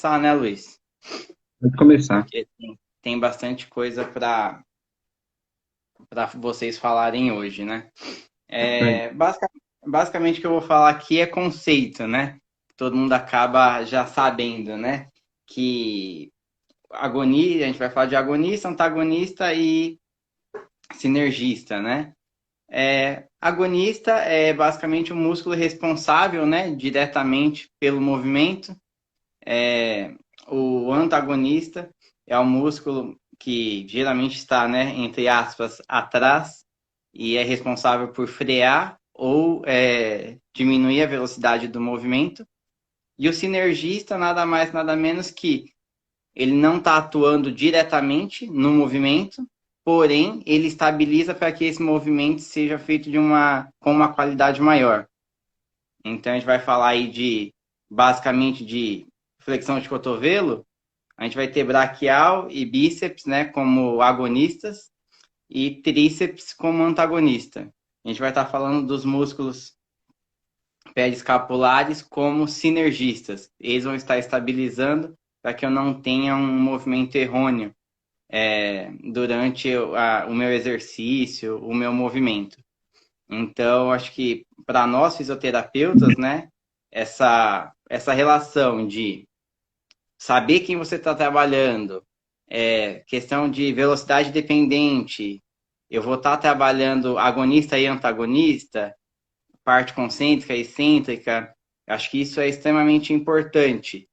começar, né, Luiz? Pode começar. Porque tem bastante coisa para vocês falarem hoje, né? Isso aí. Basicamente o que eu vou falar aqui é conceito, né? Todo mundo acaba já sabendo, né? Que agonia, a gente vai falar de agonista, antagonista e sinergista, né? Agonista é basicamente o músculo responsável, né, diretamente pelo movimento. O antagonista é o músculo que geralmente está, né, entre aspas, atrás e é responsável por frear ou diminuir a velocidade do movimento. E o sinergista nada mais, nada menos que ele não está atuando diretamente no movimento, porém ele estabiliza para que esse movimento seja feito com uma qualidade maior. Então a gente vai falar aí basicamente de flexão de cotovelo. A gente vai ter braquial e bíceps, né, como agonistas e tríceps como antagonista. A gente vai estar falando dos músculos periescapulares como sinergistas. Eles vão estar estabilizando para que eu não tenha um movimento errôneo durante o meu exercício, o meu movimento. Então, acho que para nós fisioterapeutas, né, essa relação de saber quem você está trabalhando, questão de velocidade dependente, eu vou estar trabalhando agonista e antagonista, parte concêntrica e excêntrica, acho que isso é extremamente importante.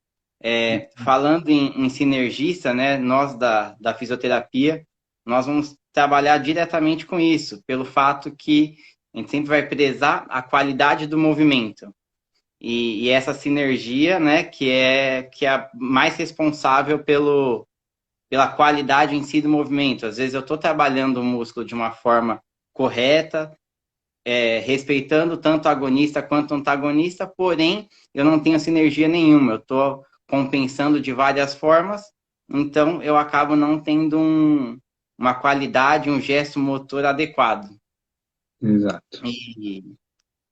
Falando em sinergista, né, nós da fisioterapia, nós vamos trabalhar diretamente com isso, pelo fato que a gente sempre vai prezar a qualidade do movimento. E essa sinergia, né, que é a mais responsável pela qualidade em si do movimento. Às vezes eu estou trabalhando o músculo de uma forma correta, respeitando tanto o agonista quanto o antagonista, porém eu não tenho sinergia nenhuma, eu estou compensando de várias formas, então eu acabo não tendo uma qualidade, um gesto motor adequado. Exato. E,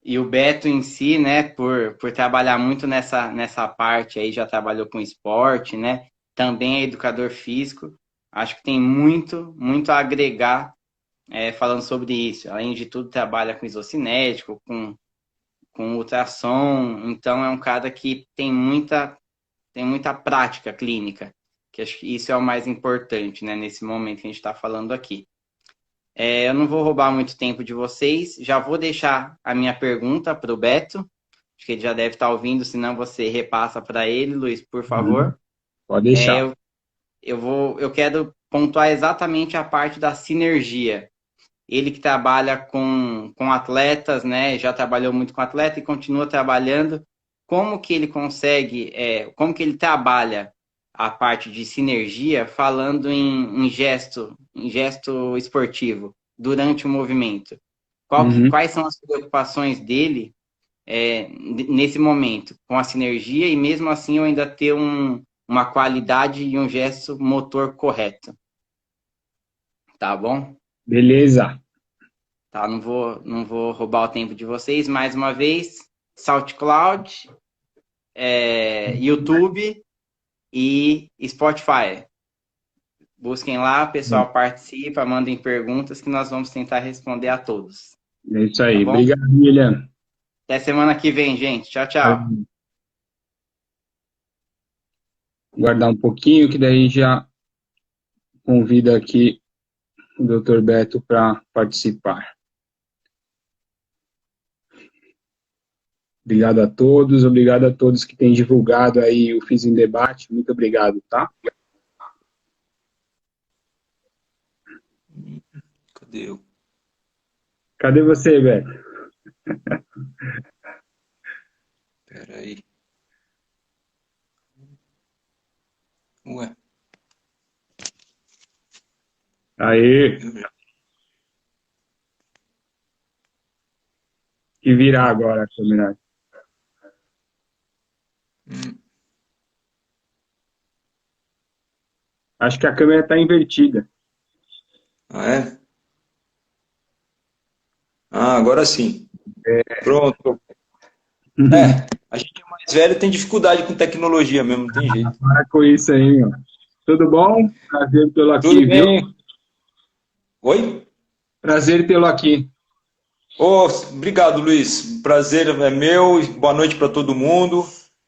e o Beto em si, né, por trabalhar muito nessa parte aí, já trabalhou com esporte, né, também é educador físico, acho que tem muito a agregar falando sobre isso. Além de tudo, trabalha com isocinético, com ultrassom, então é um cara que tem muita prática clínica, que acho que isso é o mais importante, né, nesse momento que a gente está falando aqui. Eu não vou roubar muito tempo de vocês, já vou deixar a minha pergunta para o Beto, acho que ele já deve estar ouvindo, senão você repassa para ele, Luiz, por Uhum. favor. Pode É, deixar. eu, eu quero pontuar exatamente a parte da sinergia. Ele que trabalha com atletas, né? Já trabalhou muito com atleta e continua trabalhando. Como que ele consegue, como que ele trabalha a parte de sinergia falando em gesto esportivo durante o movimento? Uhum. Quais são as preocupações dele nesse momento com a sinergia e mesmo assim eu ainda ter uma qualidade e um gesto motor correto, tá bom? Beleza. Tá, não vou roubar o tempo de vocês. Mais uma vez, SoundCloud, YouTube e Spotify. Busquem lá, o pessoal participa, mandem perguntas que nós vamos tentar responder a todos. É isso Tá aí. bom? Obrigado, William. Até semana que vem, gente. Tchau, tchau. Guardar um pouquinho, que daí já convido aqui o Dr. Beto para participar. Obrigado a todos que têm divulgado aí o Fiz em Debate. Muito obrigado, tá? Cadê eu? Cadê você, Beto? Pera aí. Ué, Aí, eu- que virar agora a câmera. hum, Acho que a câmera está invertida. ah, é? Ah, agora sim. Pronto. É, A gente é mais velho e tem dificuldade com tecnologia mesmo, não tem jeito. Para com isso aí, ó. Tudo bom? Prazer tê-lo aqui, Tudo viu? bem? Oi? Prazer tê-lo aqui. Oh, obrigado, Luiz. Prazer é meu. Boa noite para todo mundo.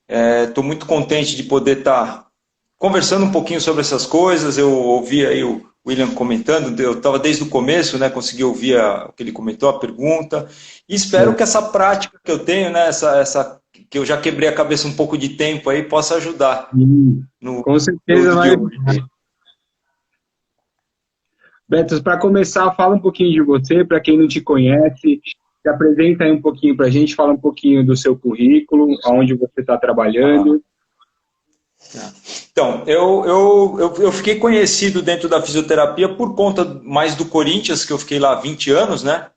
Estou muito contente de poder estar conversando um pouquinho sobre essas coisas. Eu ouvi aí o William comentando, eu estava desde o começo, né? Consegui ouvir o que ele comentou, a pergunta. E espero que essa prática que eu tenho, né? Que eu já quebrei a cabeça um pouco de tempo aí, possa ajudar Com certeza no vai. de hoje. Beto, para começar, fala um pouquinho de você, para quem não te conhece, se apresenta aí um pouquinho para a gente, fala um pouquinho do seu currículo, aonde você está trabalhando. Então, eu fiquei conhecido dentro da fisioterapia por conta mais do Corinthians, que eu fiquei lá 20 anos, né?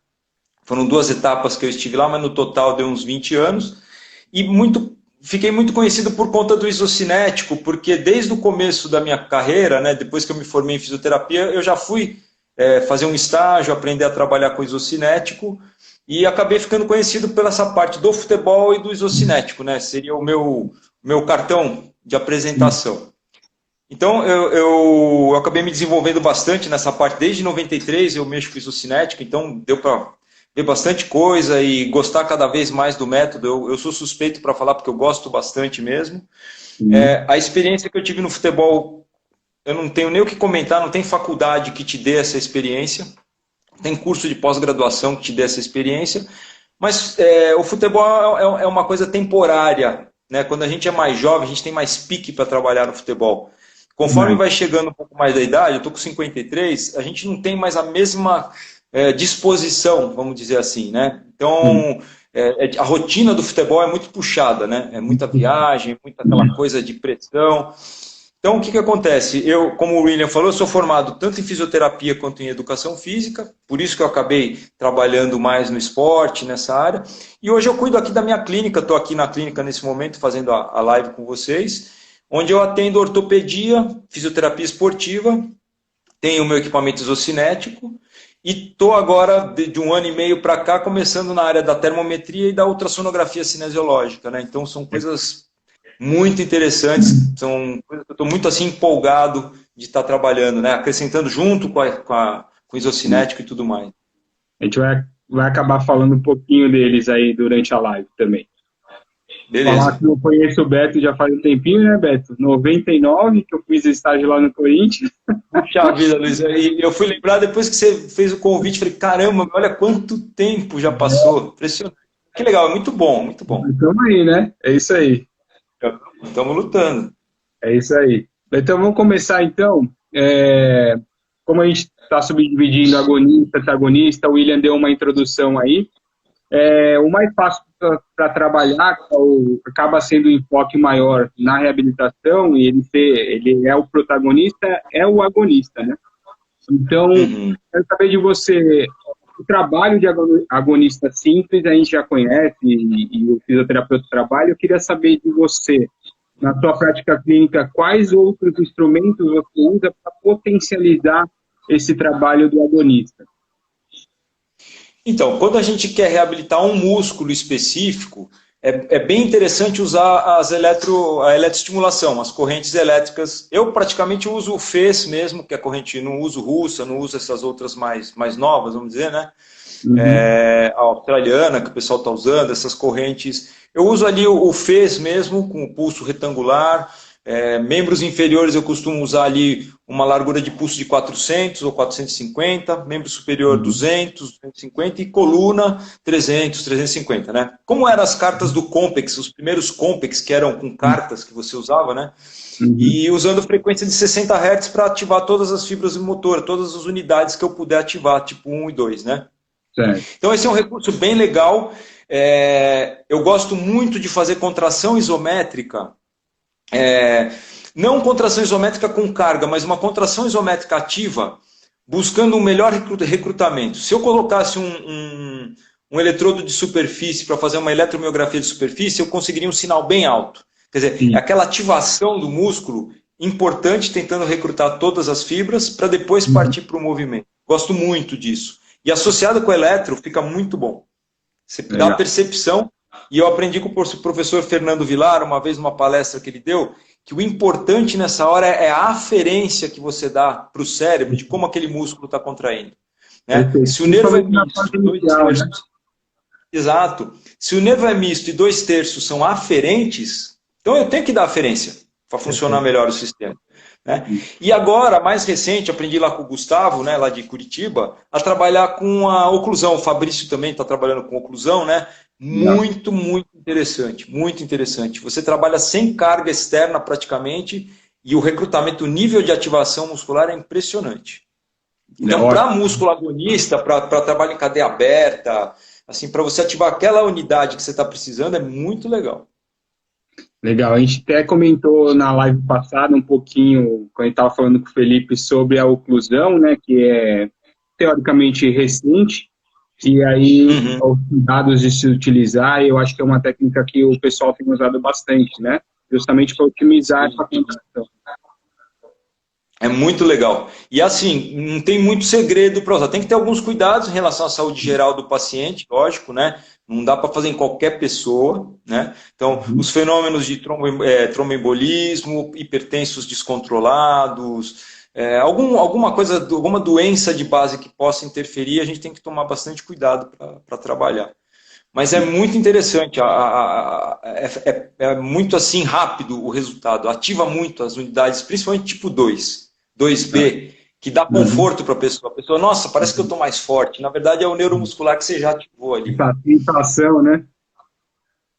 Foram 2 etapas que eu estive lá, mas no total deu uns 20 anos. E fiquei muito conhecido por conta do isocinético, porque desde o começo da minha carreira, né, depois que eu me formei em fisioterapia, eu já fui fazer um estágio, aprender a trabalhar com isocinético, e acabei ficando conhecido pela essa parte do futebol e do isocinético, né? Seria o meu cartão de apresentação. Então, eu acabei me desenvolvendo bastante nessa parte. Desde 93 eu mexo com isocinético, então deu para ver bastante coisa e gostar cada vez mais do método. Eu sou suspeito para falar porque eu gosto bastante mesmo. A experiência que eu tive no futebol, eu não tenho nem o que comentar, não tem faculdade que te dê essa experiência, tem curso de pós-graduação que te dê essa experiência, mas o futebol é uma coisa temporária, né? Quando a gente é mais jovem, a gente tem mais pique para trabalhar no futebol. Conforme vai chegando um pouco mais da idade, eu estou com 53, a gente não tem mais a mesma disposição, vamos dizer assim, né? Então, a rotina do futebol é muito puxada, né? É muita viagem, muita aquela coisa de pressão. Então, o que acontece? Eu, como o William falou, eu sou formado tanto em fisioterapia quanto em educação física, por isso que eu acabei trabalhando mais no esporte, nessa área. E hoje eu cuido aqui da minha clínica, estou aqui na clínica nesse momento fazendo a live com vocês, onde eu atendo ortopedia, fisioterapia esportiva, tenho o meu equipamento isocinético e estou agora, de 1 ano e meio para cá, começando na área da termometria e da ultrassonografia cinesiológica, né? Então, são coisas muito interessantes, são coisas que eu estou muito assim empolgado de estar trabalhando, né? Acrescentando junto com o isocinético e tudo mais. A gente vai acabar falando um pouquinho deles aí durante a live também. Beleza. Falar que eu conheço o Beto já faz um tempinho, né, Beto? 99, que eu fiz estágio lá no Corinthians. Puxa vida, Luiz. E eu fui lembrar depois que você fez o convite, falei, caramba, olha quanto tempo já passou. Impressionante. Que legal, é muito bom, muito bom. Estamos aí, né? É isso aí. Estamos lutando. É isso aí. Então, vamos começar, então. Como a gente está subdividindo agonista, antagonista, o William deu uma introdução aí. O mais fácil para trabalhar acaba sendo o enfoque maior na reabilitação, e ele é o protagonista, é o agonista, né? Então, quero saber de você, o trabalho de agonista simples, a gente já conhece, e o fisioterapeuta trabalha. Eu queria saber de você, na sua prática clínica, quais outros instrumentos você usa para potencializar esse trabalho do agonista? Então, quando a gente quer reabilitar um músculo específico, é bem interessante usar a eletroestimulação, as correntes elétricas. Eu praticamente uso o FES mesmo, que é a corrente, não uso russa, não uso essas outras mais novas, vamos dizer, né? A australiana, que o pessoal está usando, essas correntes. Eu uso ali o FES mesmo, com o pulso retangular. Membros inferiores eu costumo usar ali uma largura de pulso de 400 ou 450, membro superior 200, 250 e coluna 300, 350, né? Como eram as cartas do Compex, os primeiros Compex que eram com cartas que você usava, né? E usando frequência de 60 Hz para ativar todas as fibras do motor, todas as unidades que eu puder ativar, tipo 1 e 2, né? Certo. Então esse é um recurso bem legal. Eu gosto muito de fazer contração isométrica. Não contração isométrica com carga, mas uma contração isométrica ativa, buscando um melhor recrutamento. Se eu colocasse um eletrodo de superfície para fazer uma eletromiografia de superfície, eu conseguiria um sinal bem alto. Quer dizer, aquela ativação do músculo importante, tentando recrutar todas as fibras para depois partir para o movimento. Gosto muito disso. E associado com o eletro, fica muito bom. Você dá a percepção. E eu aprendi com o professor Fernando Vilar, uma vez numa palestra que ele deu, que o importante nessa hora é a aferência que você dá para o cérebro de como aquele músculo está contraindo. Né? Se o nervo é misto, exato. Se o nervo é misto e 2/3 são aferentes, então eu tenho que dar aferência para funcionar melhor o sistema. Né? E agora, mais recente, aprendi lá com o Gustavo, né, lá de Curitiba, a trabalhar com a oclusão. O Fabrício também está trabalhando com oclusão, né? Muito, muito interessante, muito interessante. Você trabalha sem carga externa praticamente e o recrutamento, o nível de ativação muscular é impressionante. Então, para músculo agonista, para trabalho em cadeia aberta, assim, para você ativar aquela unidade que você está precisando, é muito legal. Legal, a gente até comentou na live passada um pouquinho, quando a gente estava falando com o Felipe, sobre a oclusão, né, que é teoricamente recente, e aí os cuidados de se utilizar, eu acho que é uma técnica que o pessoal tem usado bastante, né, justamente para otimizar essa contração. É muito legal. E assim, não tem muito segredo para usar. Tem que ter alguns cuidados em relação à saúde geral do paciente, lógico, né? Não dá para fazer em qualquer pessoa, né? Então, os fenômenos de tromboembolismo, hipertensos descontrolados, alguma doença de base que possa interferir, a gente tem que tomar bastante cuidado para trabalhar. Mas é muito interessante, é muito assim rápido o resultado, ativa muito as unidades, principalmente tipo 2B, que dá conforto para a pessoa. A pessoa, nossa, parece que eu estou mais forte. Na verdade é o neuromuscular que você já ativou ali. Sensação, né?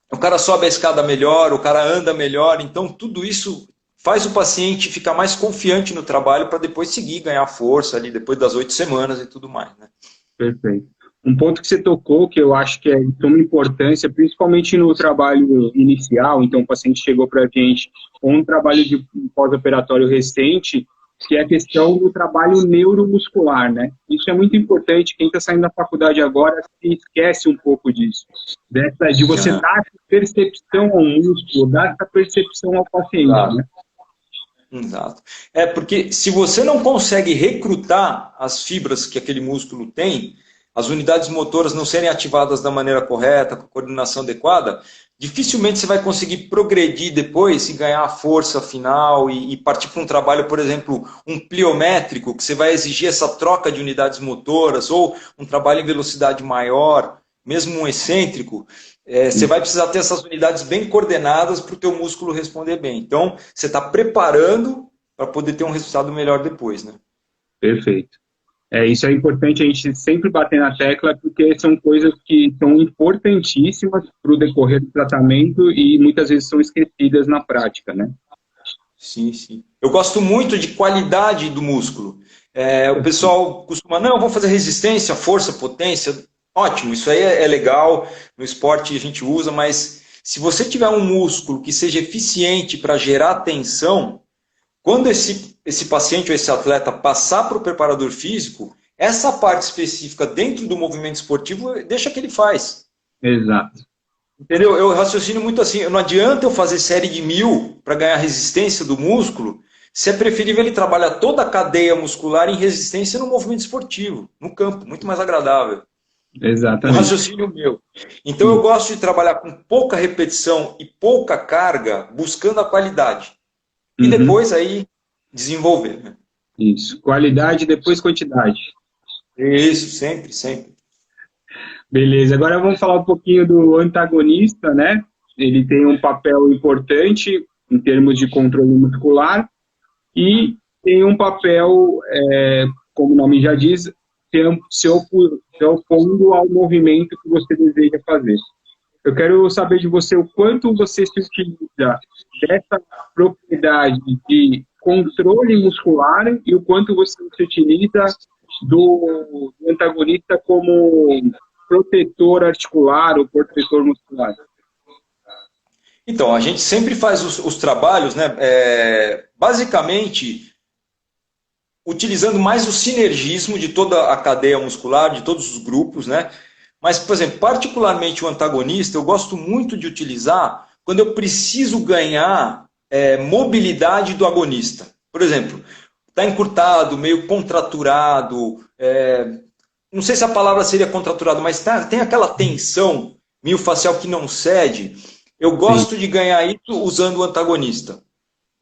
O cara sobe a escada melhor, o cara anda melhor, então tudo isso faz o paciente ficar mais confiante no trabalho para depois seguir, ganhar força ali, depois das 8 semanas e tudo mais, né? Perfeito. Um ponto que você tocou, que eu acho que é de uma importância, principalmente no trabalho inicial, então o paciente chegou para a gente com um trabalho de pós-operatório recente, que é a questão do trabalho neuromuscular, né? Isso é muito importante, quem está saindo da faculdade agora se esquece um pouco disso, de você dar essa percepção ao músculo, dar essa percepção ao paciente, né? Exato. É, porque se você não consegue recrutar as fibras que aquele músculo tem, as unidades motoras não serem ativadas da maneira correta, com a coordenação adequada, dificilmente você vai conseguir progredir depois e ganhar a força final e partir para um trabalho, por exemplo, um pliométrico, que você vai exigir essa troca de unidades motoras, ou um trabalho em velocidade maior, mesmo um excêntrico, você vai precisar ter essas unidades bem coordenadas para o teu músculo responder bem. Então, você está preparando para poder ter um resultado melhor depois, né? Perfeito. Isso é importante a gente sempre bater na tecla, porque são coisas que são importantíssimas para o decorrer do tratamento e muitas vezes são esquecidas na prática, né? Sim, sim. Eu gosto muito de qualidade do músculo. O pessoal costuma, não, vou fazer resistência, força, potência. Ótimo, isso aí é legal, no esporte a gente usa, mas se você tiver um músculo que seja eficiente para gerar tensão, quando esse paciente ou esse atleta passar para o preparador físico, essa parte específica dentro do movimento esportivo, deixa que ele faz. Exato. Entendeu? Eu raciocino muito assim, não adianta eu fazer série de 1000 para ganhar resistência do músculo, se é preferível ele trabalhar toda a cadeia muscular em resistência no movimento esportivo, no campo, muito mais agradável. Exatamente. Um raciocínio meu. Então eu gosto de trabalhar com pouca repetição e pouca carga, buscando a qualidade. E depois aí desenvolver. Né? Isso. Qualidade, depois quantidade. Isso, sempre, sempre. Beleza. Agora vamos falar um pouquinho do antagonista, né? Ele tem um papel importante em termos de controle muscular e tem um papel, como o nome já diz, se opondo ao movimento que você deseja fazer. Eu quero saber de você o quanto você se utiliza dessa propriedade de controle muscular e o quanto você se utiliza do antagonista como protetor articular ou protetor muscular. Então, a gente sempre faz os trabalhos, né, basicamente, utilizando mais o sinergismo de toda a cadeia muscular, de todos os grupos, né? Mas, por exemplo, particularmente o antagonista, eu gosto muito de utilizar quando eu preciso ganhar mobilidade do agonista. Por exemplo, está encurtado, meio contraturado, não sei se a palavra seria contraturado, mas tem aquela tensão miofascial que não cede, eu gosto de ganhar isso usando o antagonista.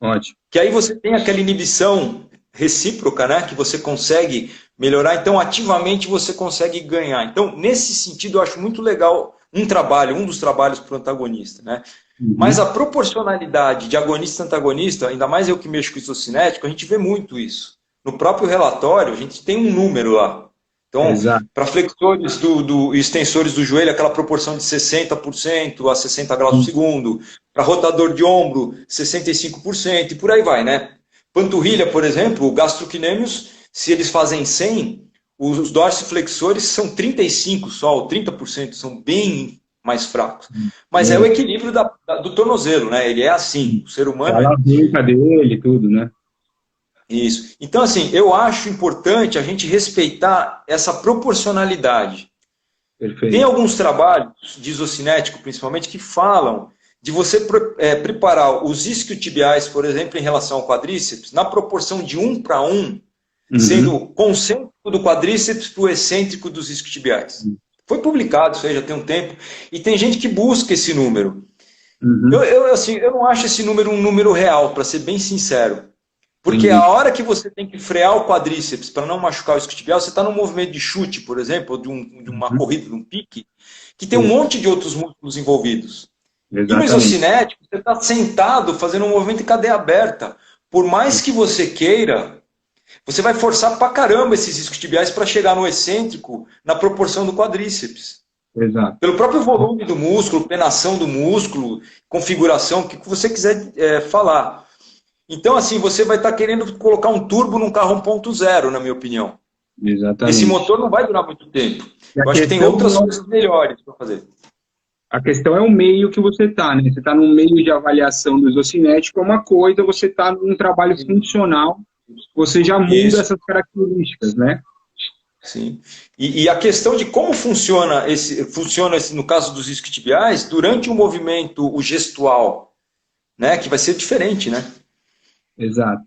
Ótimo. Que aí você tem aquela inibição recíproca, né? Que você consegue melhorar, então ativamente você consegue ganhar. Então, nesse sentido, eu acho muito legal um dos trabalhos para o antagonista, né? Mas a proporcionalidade de agonista-antagonista, ainda mais eu que mexo com isocinético, a gente vê muito isso. No próprio relatório, a gente tem um número lá. Então, para flexores e extensores do joelho, aquela proporção de 60% a 60 graus por segundo. Para rotador de ombro, 65%, e por aí vai, né? Panturrilha, por exemplo, o gastrocnêmios, se eles fazem 100, os dorsiflexores são 35 só, ou 30%, são bem mais fracos. Mas é o equilíbrio do tornozelo, né? Ele é assim, o ser humano... A alavanca dele, tudo, né? Isso. Então, assim, eu acho importante a gente respeitar essa proporcionalidade. Perfeito. Tem alguns trabalhos de isocinético, principalmente, que falam de você preparar os isquiotibiais, por exemplo, em relação ao quadríceps, na proporção de 1 para 1, sendo concêntrico do quadríceps para o excêntrico dos isquiotibiais. Foi publicado, isso aí já tem um tempo, e tem gente que busca esse número. Eu não acho esse número um número real, para ser bem sincero. Porque a hora que você tem que frear o quadríceps para não machucar o isquiotibial, você está num movimento de chute, por exemplo, ou de uma corrida, de um pique, que tem um monte de outros músculos envolvidos. Exatamente. E no isocinético, você está sentado fazendo um movimento em cadeia aberta. Por mais que você queira, você vai forçar pra caramba esses isquiotibiais para chegar no excêntrico na proporção do quadríceps. Exato. Pelo próprio volume do músculo, penação do músculo, configuração, o que você quiser falar. Então, assim, você vai estar querendo colocar um turbo num carro 1.0, na minha opinião. Exatamente. Esse motor não vai durar muito tempo. Eu acho que tem outras coisas melhores para fazer. A questão é o meio que você está, né? Você está no meio de avaliação do isocinético, é uma coisa, você está num trabalho funcional, você já muda essas características, né? Sim. E a questão de como funciona no caso dos isquiotibiais, durante o movimento, o gestual, né? Que vai ser diferente, né? Exato.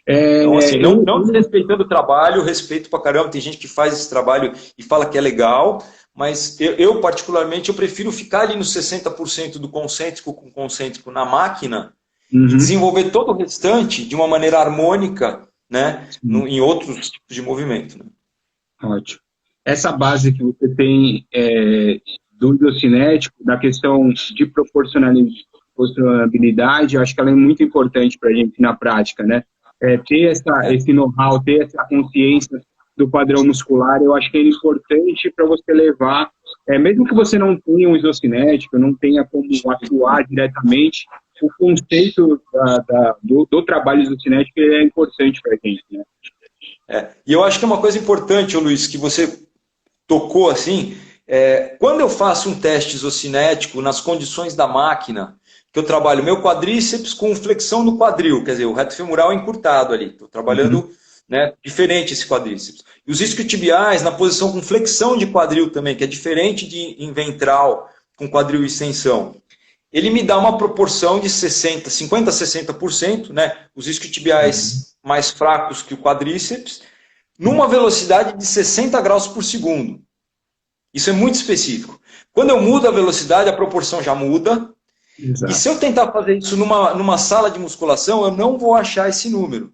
Então, assim, não desrespeitando o trabalho, respeito pra caramba, tem gente que faz esse trabalho e fala que é legal, mas eu particularmente, eu prefiro ficar ali nos 60% do concêntrico com concêntrico na máquina e desenvolver todo o restante de uma maneira harmônica, né, em outros tipos de movimento. Né? Ótimo. Essa base que você tem do isocinético, da questão de proporcionalidade, eu acho que ela é muito importante para a gente na prática, né? Ter esse know-how, ter essa consciência do padrão muscular, eu acho que é importante para você levar, mesmo que você não tenha um isocinético, não tenha como atuar diretamente, o conceito do trabalho isocinético é importante para a gente, né? E eu acho que é uma coisa importante, Luiz, que você tocou assim, quando eu faço um teste isocinético nas condições da máquina, que eu trabalho meu quadríceps com flexão do quadril, quer dizer, o reto femoral encurtado ali, estou trabalhando diferente esse quadríceps. E os isquiotibiais na posição com flexão de quadril também, que é diferente em ventral com quadril e extensão. Ele me dá uma proporção de 50% a 60%, né? Os isquiotibiais mais fracos que o quadríceps, numa velocidade de 60 graus por segundo. Isso é muito específico. Quando eu mudo a velocidade, a proporção já muda. Exato. E se eu tentar fazer isso numa sala de musculação, eu não vou achar esse número.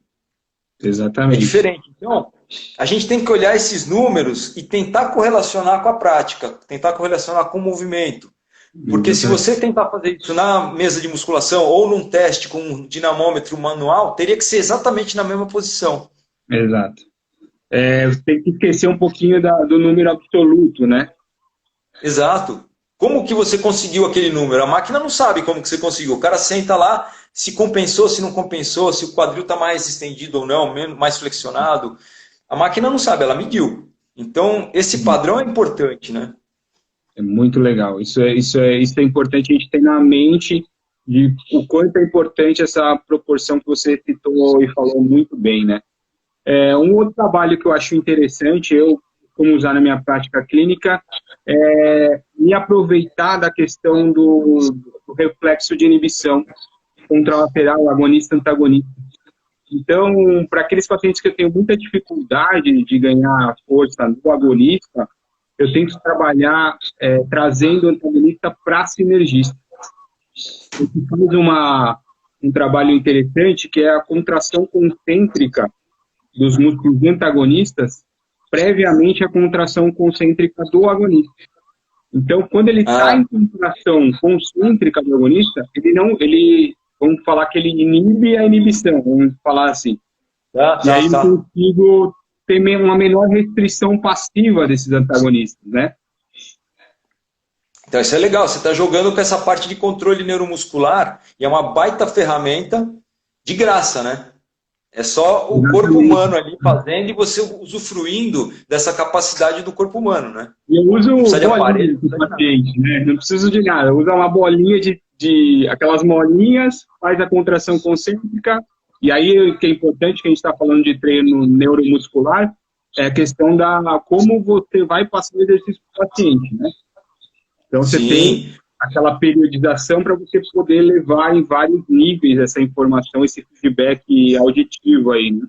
Exatamente. É diferente. Então, a gente tem que olhar esses números e tentar correlacionar com a prática, tentar correlacionar com o movimento. Porque se você tentar fazer isso na mesa de musculação ou num teste com um dinamômetro manual, teria que ser exatamente na mesma posição. Exato. Tem que esquecer um pouquinho do número absoluto, né? Exato. Como que você conseguiu aquele número? A máquina não sabe como que você conseguiu. O cara senta lá, se compensou, se não compensou, se o quadril está mais estendido ou não, mais flexionado. A máquina não sabe, ela mediu. Então, esse padrão é importante, né? É muito legal. Isso é importante a gente ter na mente de o quanto é importante essa proporção que você citou e falou muito bem, né? Um outro trabalho que eu acho interessante, como usar na minha prática clínica, me aproveitar da questão do reflexo de inibição contralateral, agonista-antagonista. Então, para aqueles pacientes que eu tenho muita dificuldade de ganhar força no agonista, eu tento trabalhar trazendo o antagonista para sinergista. Eu fiz um trabalho interessante que é a contração concêntrica dos músculos antagonistas previamente à contração concêntrica do agonista. Então, quando ele está em contração concêntrica do agonista, vamos falar que ele inibe a inibição, vamos falar assim. E aí eu consigo ter uma menor restrição passiva desses antagonistas, né? Então isso é legal, você está jogando com essa parte de controle neuromuscular e é uma baita ferramenta de graça, né? É só o corpo humano ali fazendo e você usufruindo dessa capacidade do corpo humano, né? Eu uso bolinha do paciente, né? Não preciso de nada. Eu uso uma bolinha de aquelas molinhas, faz a contração concêntrica, e aí o que é importante, que a gente está falando de treino neuromuscular, é a questão da como você vai passar o exercício para o paciente, né? Então você tem aquela periodização para você poder levar em vários níveis essa informação, esse feedback auditivo aí, né?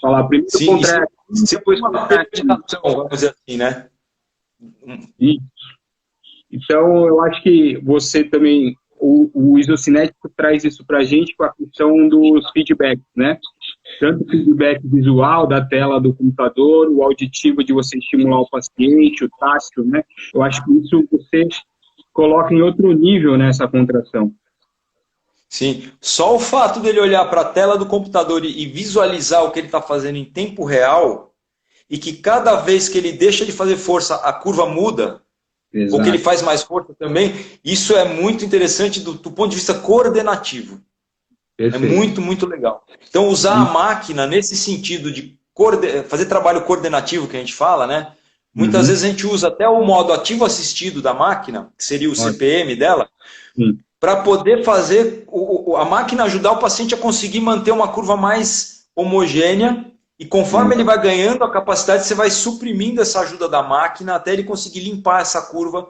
Falar primeiro contrato, depois contrato. Vamos dizer assim, né? Isso. Então, eu acho que você também, o isocinético traz isso para a gente com a questão dos feedbacks, né? Tanto o feedback visual da tela do computador, o auditivo de você estimular o paciente, o tátil, né? Eu acho que isso você coloca em outro nível nessa contração. Sim, só o fato dele olhar para a tela do computador e visualizar o que ele está fazendo em tempo real e que cada vez que ele deixa de fazer força, a curva muda, exato, ou que ele faz mais força também, isso é muito interessante do ponto de vista coordenativo. Perfeito. É muito, muito legal. Então, usar a máquina nesse sentido de fazer trabalho coordenativo que a gente fala, né? Muitas vezes a gente usa até o modo ativo assistido da máquina, que seria o CPM dela, para poder fazer a máquina ajudar o paciente a conseguir manter uma curva mais homogênea, e conforme ele vai ganhando a capacidade, você vai suprimindo essa ajuda da máquina até ele conseguir limpar essa curva.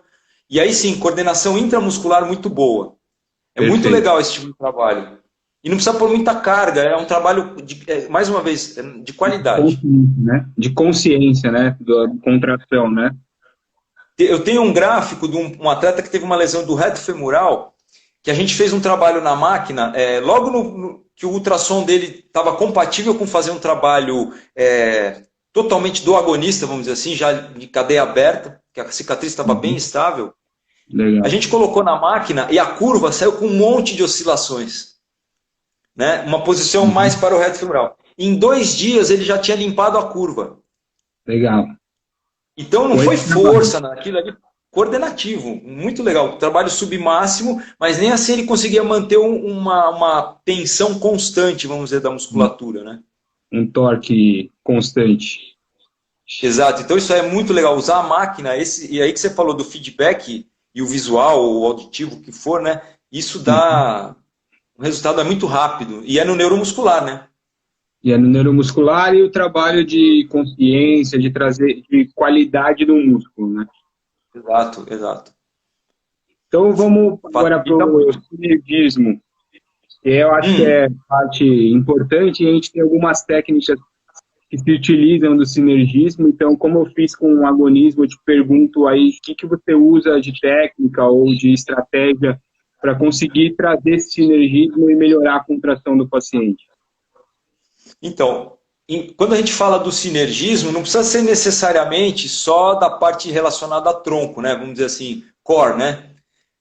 E aí sim, coordenação intramuscular muito boa. É perfeito, muito legal esse tipo de trabalho. E não precisa pôr muita carga, é um trabalho, mais uma vez, de qualidade. De consciência, né? Da contração, né? Eu tenho um gráfico de um atleta que teve uma lesão do reto femoral, que a gente fez um trabalho na máquina, logo que o ultrassom dele estava compatível com fazer um trabalho totalmente do agonista, vamos dizer assim, já de cadeia aberta, que a cicatriz estava bem estável. Legal. A gente colocou na máquina e a curva saiu com um monte de oscilações. Né? Uma posição mais para o reto femoral. Em 2 dias ele já tinha limpado a curva. Legal. Então não foi força naquilo ali, coordenativo, muito legal. Trabalho submáximo, mas nem assim ele conseguia manter uma tensão constante, vamos dizer, da musculatura, né? Um torque constante. Exato, então isso é muito legal, usar a máquina, e aí que você falou do feedback e o visual, o auditivo, o que for, né? Isso dá... O resultado é muito rápido. E é no neuromuscular, né? E é no neuromuscular e o trabalho de consciência, de trazer de qualidade do músculo, né? Exato, exato. Então vamos agora para o sinergismo. Eu acho que é parte importante e a gente tem algumas técnicas que se utilizam do sinergismo. Então, como eu fiz com o agonismo, eu te pergunto aí o que você usa de técnica ou de estratégia para conseguir trazer esse sinergismo e melhorar a contração do paciente? Então, quando a gente fala do sinergismo, não precisa ser necessariamente só da parte relacionada a tronco, né? Vamos dizer assim, core, né?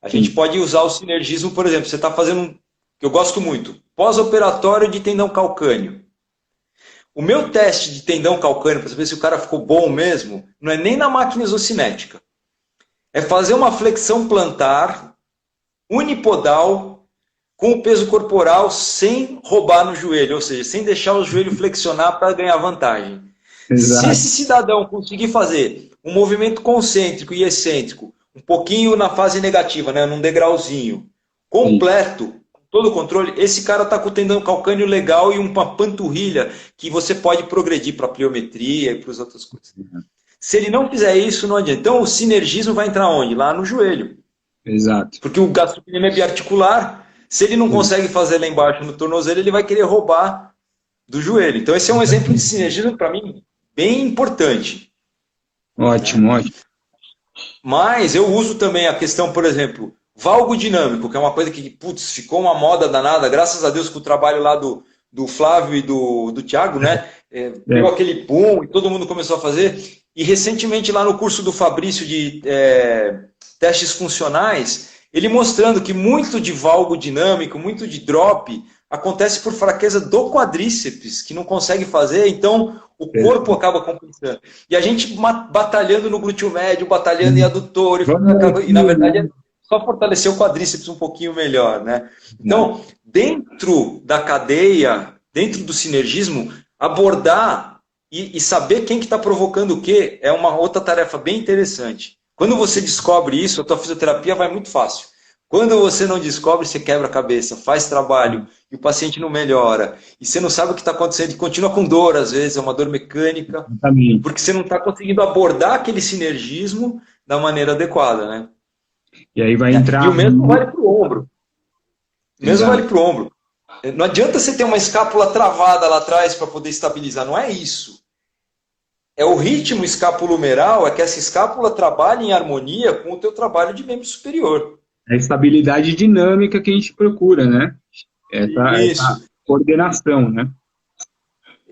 A gente pode usar o sinergismo, por exemplo, você está fazendo, que eu gosto muito, pós-operatório de tendão calcâneo. O meu teste de tendão calcâneo, para saber se o cara ficou bom mesmo, não é nem na máquina isocinética. É fazer uma flexão plantar unipodal com o peso corporal sem roubar no joelho, ou seja, sem deixar o joelho flexionar para ganhar vantagem. Exato. Se esse cidadão conseguir fazer um movimento concêntrico e excêntrico, um pouquinho na fase negativa, né, num degrauzinho, completo, com todo o controle, esse cara está com o tendão calcâneo legal e uma panturrilha que você pode progredir para a pliometria e para as outras coisas. Se ele não fizer isso, não adianta. Então o sinergismo vai entrar onde? Lá no joelho. Exato. Porque o gastrocnêmio é biarticular, se ele não consegue fazer lá embaixo no tornozelo, ele vai querer roubar do joelho. Então esse é um exemplo de sinergismo, para mim, bem importante. Ótimo, ótimo. Mas eu uso também a questão, por exemplo, valgo dinâmico, que é uma coisa que, putz, ficou uma moda danada, graças a Deus com o trabalho lá do Flávio e do Thiago, né? Deu aquele boom e todo mundo começou a fazer. E recentemente lá no curso do Fabrício de testes funcionais, ele mostrando que muito de valgo dinâmico, muito de drop, acontece por fraqueza do quadríceps, que não consegue fazer, então o corpo acaba compensando. E a gente batalhando no glúteo médio, batalhando em adutor, e na verdade é só fortalecer o quadríceps um pouquinho melhor, né? Então, dentro da cadeia, dentro do sinergismo, abordar e saber quem que está provocando o quê é uma outra tarefa bem interessante. Quando você descobre isso, a tua fisioterapia vai muito fácil. Quando você não descobre, você quebra a cabeça, faz trabalho e o paciente não melhora. E você não sabe o que está acontecendo e continua com dor, às vezes, é uma dor mecânica, porque você não está conseguindo abordar aquele sinergismo da maneira adequada, né? E aí vai entrar... E o mesmo vale para o ombro. O mesmo vale para o ombro. Não adianta você ter uma escápula travada lá atrás para poder estabilizar, não é isso. É o ritmo escapulomeral, é que essa escápula trabalhe em harmonia com o teu trabalho de membro superior. É a estabilidade dinâmica que a gente procura, né? Essa coordenação, né?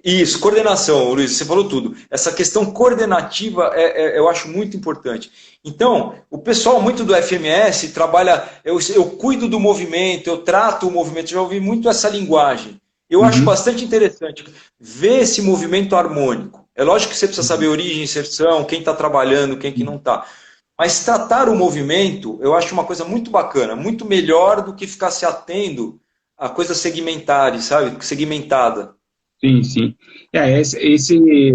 Isso, coordenação, Luiz, você falou tudo. Essa questão coordenativa eu acho muito importante. Então, o pessoal muito do FMS trabalha, eu cuido do movimento, eu trato o movimento, já ouvi muito essa linguagem. Eu acho bastante interessante ver esse movimento harmônico. É lógico que você precisa saber origem, inserção, quem está trabalhando, quem que não está. Mas tratar o movimento, eu acho uma coisa muito bacana, muito melhor do que ficar se atendo a coisas segmentares, sabe? Segmentada. Sim, sim.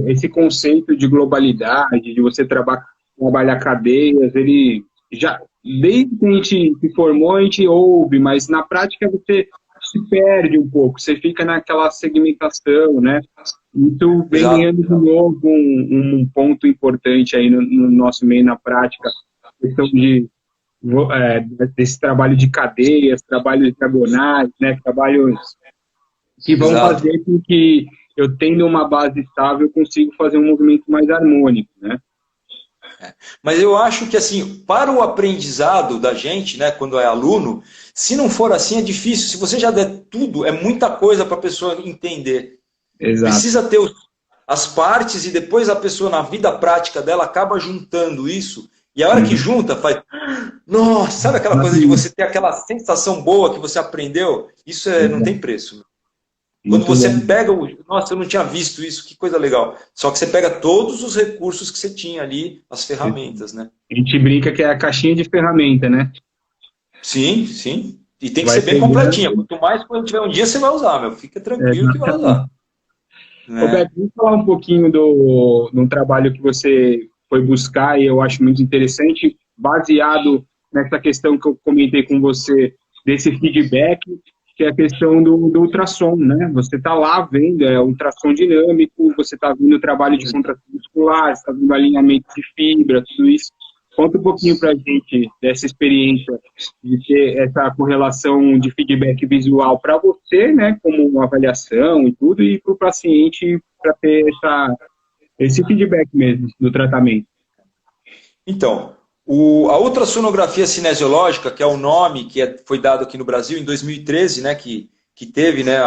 Esse conceito de globalidade, de você trabalhar cadeias, ele já, desde que a gente se formou, a gente ouve, mas na prática você se perde um pouco, você fica naquela segmentação, né? Isso vem ganhando de novo um ponto importante aí no nosso meio, na prática, a questão desse trabalho de cadeias, trabalhos diagonais, né? Trabalhos que vão fazer com que eu, tendo uma base estável, eu consiga fazer um movimento mais harmônico, né? Mas eu acho que, assim, para o aprendizado da gente, né, quando é aluno, se não for assim, é difícil. Se você já der tudo, é muita coisa para a pessoa entender. Exato. Precisa ter as partes e depois a pessoa, na vida prática dela, acaba juntando isso. E a hora que junta, faz... Nossa, sabe aquela coisa de você ter aquela sensação boa que você aprendeu? Isso não tem preço. Quando você pega Nossa, eu não tinha visto isso, que coisa legal. Só que você pega todos os recursos que você tinha ali, as ferramentas, né? A gente brinca que é a caixinha de ferramenta, né? Sim, sim. E tem que ser bem completinha. Quanto mais quando tiver um dia, você vai usar, meu. Fica tranquilo que vai usar. Né? Roberto, vamos falar um pouquinho de um trabalho que você foi buscar e eu acho muito interessante, baseado nessa questão que eu comentei com você, desse feedback, que é a questão do ultrassom, né? Você está lá vendo, ultrassom dinâmico, você está vendo o trabalho de contração muscular, está vendo alinhamento de fibra, tudo isso. Conta um pouquinho para a gente dessa experiência de ter essa correlação de feedback visual para você, né, como uma avaliação e tudo, e para o paciente para ter esse feedback mesmo do tratamento. Então, a ultrassonografia cinesiológica, que é o nome que foi dado aqui no Brasil em 2013, né, que teve, né,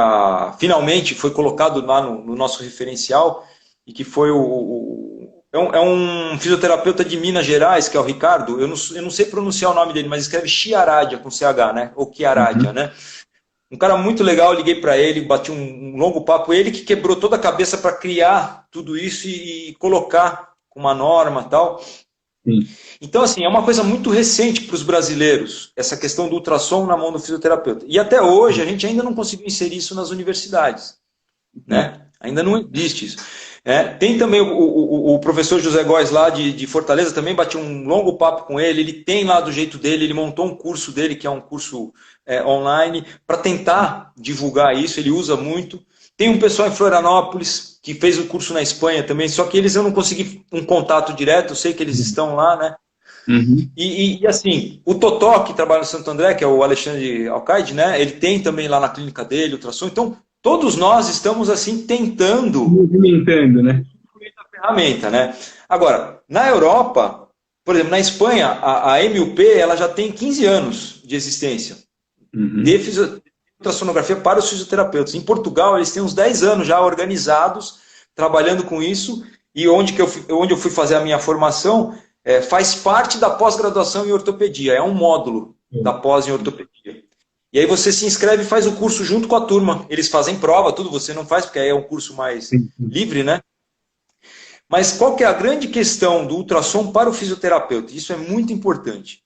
finalmente foi colocado lá no nosso referencial, e que foi é um fisioterapeuta de Minas Gerais, que é o Ricardo, eu não sei pronunciar o nome dele, mas escreve Chiaradia com CH, né, ou Chiaradia, né. Um cara muito legal, liguei para ele, bati um longo papo, ele que quebrou toda a cabeça para criar tudo isso e colocar uma norma e tal. Sim. Então, assim, é uma coisa muito recente para os brasileiros, essa questão do ultrassom na mão do fisioterapeuta. E até hoje a gente ainda não conseguiu inserir isso nas universidades, né? Ainda não existe isso. Tem também o professor José Góes lá de Fortaleza, também bati um longo papo com ele tem lá do jeito dele, ele montou um curso dele, que é um curso online, para tentar divulgar isso, ele usa muito. Tem um pessoal em Florianópolis que fez o curso na Espanha também, só que eu não consegui um contato direto, eu sei que eles estão lá, né? Uhum. E assim, o Totó, que trabalha no Santo André, que é o Alexandre Alcaide, né? Ele tem também lá na clínica dele ultrassom, então todos nós estamos assim tentando movimentando, né? a ferramenta, né? Agora, na Europa, por exemplo, na Espanha, a MUP ela já tem 15 anos de existência de ultrassonografia para os fisioterapeutas. Em Portugal, eles têm uns 10 anos já organizados, trabalhando com isso, e onde eu fui fazer a minha formação, faz parte da pós-graduação em ortopedia, é um módulo da pós em ortopedia. E aí você se inscreve e faz o curso junto com a turma. Eles fazem prova, tudo, você não faz, porque aí é um curso mais livre, né? Mas qual que é a grande questão do ultrassom para o fisioterapeuta? Isso é muito importante.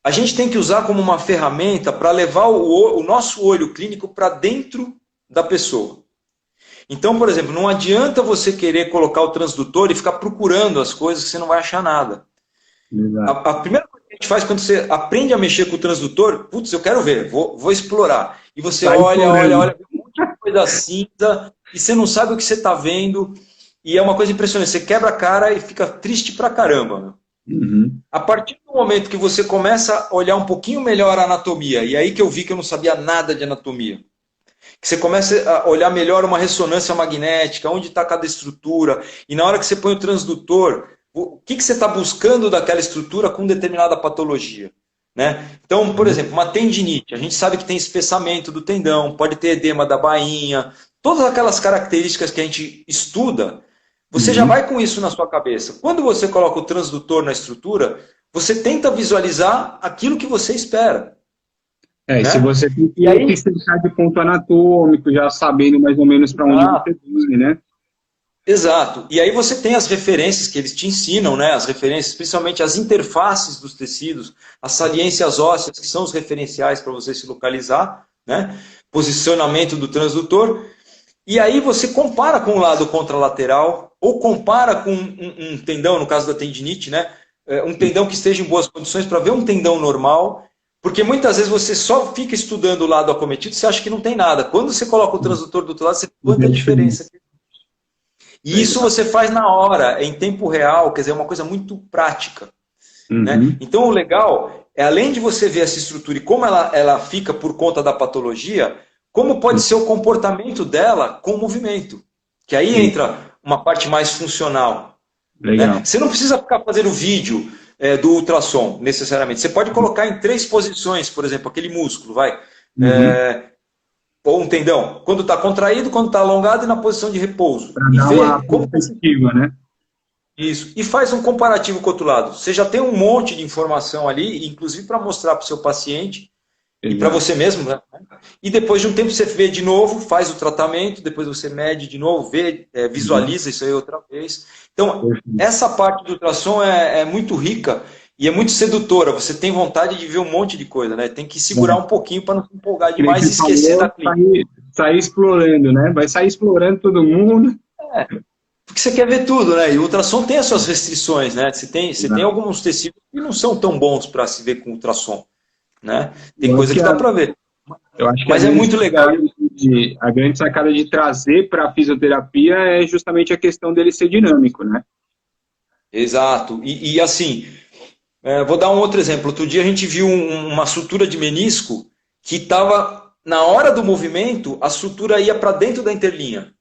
A gente tem que usar como uma ferramenta para levar o nosso olho clínico para dentro da pessoa. Então, por exemplo, não adianta você querer colocar o transdutor e ficar procurando as coisas que você não vai achar nada. A primeira coisa que a gente faz quando você aprende a mexer com o transdutor, putz, eu quero ver, vou explorar. E você olha, vê um monte de coisa cinza, e você não sabe o que você está vendo, e é uma coisa impressionante, você quebra a cara e fica triste pra caramba. A partir do momento que você começa a olhar um pouquinho melhor a anatomia, e aí que eu vi que eu não sabia nada de anatomia, que você começa a olhar melhor uma ressonância magnética, onde está cada estrutura, e na hora que você põe o transdutor, o que você está buscando daquela estrutura com determinada patologia. Né? Então, por exemplo, uma tendinite, a gente sabe que tem espessamento do tendão, pode ter edema da bainha, todas aquelas características que a gente estuda, você já vai com isso na sua cabeça. Quando você coloca o transdutor na estrutura, você tenta visualizar aquilo que você espera. Né? E se você tem que explicar de ponto anatômico, já sabendo mais ou menos para onde você vai, né? Exato. E aí você tem as referências que eles te ensinam, né? As referências, principalmente as interfaces dos tecidos, as saliências ósseas, que são os referenciais para você se localizar, né? Posicionamento do transdutor. E aí você compara com o lado contralateral, ou compara com um tendão, no caso da tendinite, né? Um tendão que esteja em boas condições para ver um tendão normal, porque muitas vezes você só fica estudando o lado acometido, você acha que não tem nada. Quando você coloca o transdutor do outro lado, você vê quanta diferença. E isso você faz na hora, em tempo real, quer dizer, é uma coisa muito prática. Né? Então o legal é, além de você ver essa estrutura e como ela fica por conta da patologia, como pode ser o comportamento dela com o movimento. Que aí entra uma parte mais funcional. Né? Você não precisa ficar fazendo vídeo do ultrassom, necessariamente. Você pode colocar em 3 posições, por exemplo, aquele músculo, vai. Ou um tendão, quando está contraído, quando está alongado e na posição de repouso. Para dar uma perspectiva, né? Isso. E faz um comparativo com o outro lado. Você já tem um monte de informação ali, inclusive para mostrar para o seu paciente e para você mesmo. Né? E depois de um tempo você vê de novo, faz o tratamento, depois você mede de novo, vê, visualiza isso aí outra vez. Então, essa parte do ultrassom é muito rica e é muito sedutora. Você tem vontade de ver um monte de coisa, né? Tem que segurar um pouquinho para não se empolgar demais e esquecer da clínica. Sair explorando, né? Vai sair explorando todo mundo. Porque você quer ver tudo, né? E o ultrassom tem as suas restrições, né? Você tem alguns tecidos que não são tão bons para se ver com ultrassom, né? Tem coisa que dá para ver. Eu acho que mas é muito legal. A grande sacada de trazer para a fisioterapia é justamente a questão dele ser dinâmico, né? Exato. E assim, vou dar um outro exemplo. Outro dia a gente viu uma sutura de menisco que estava, na hora do movimento, a sutura ia para dentro da interlinha.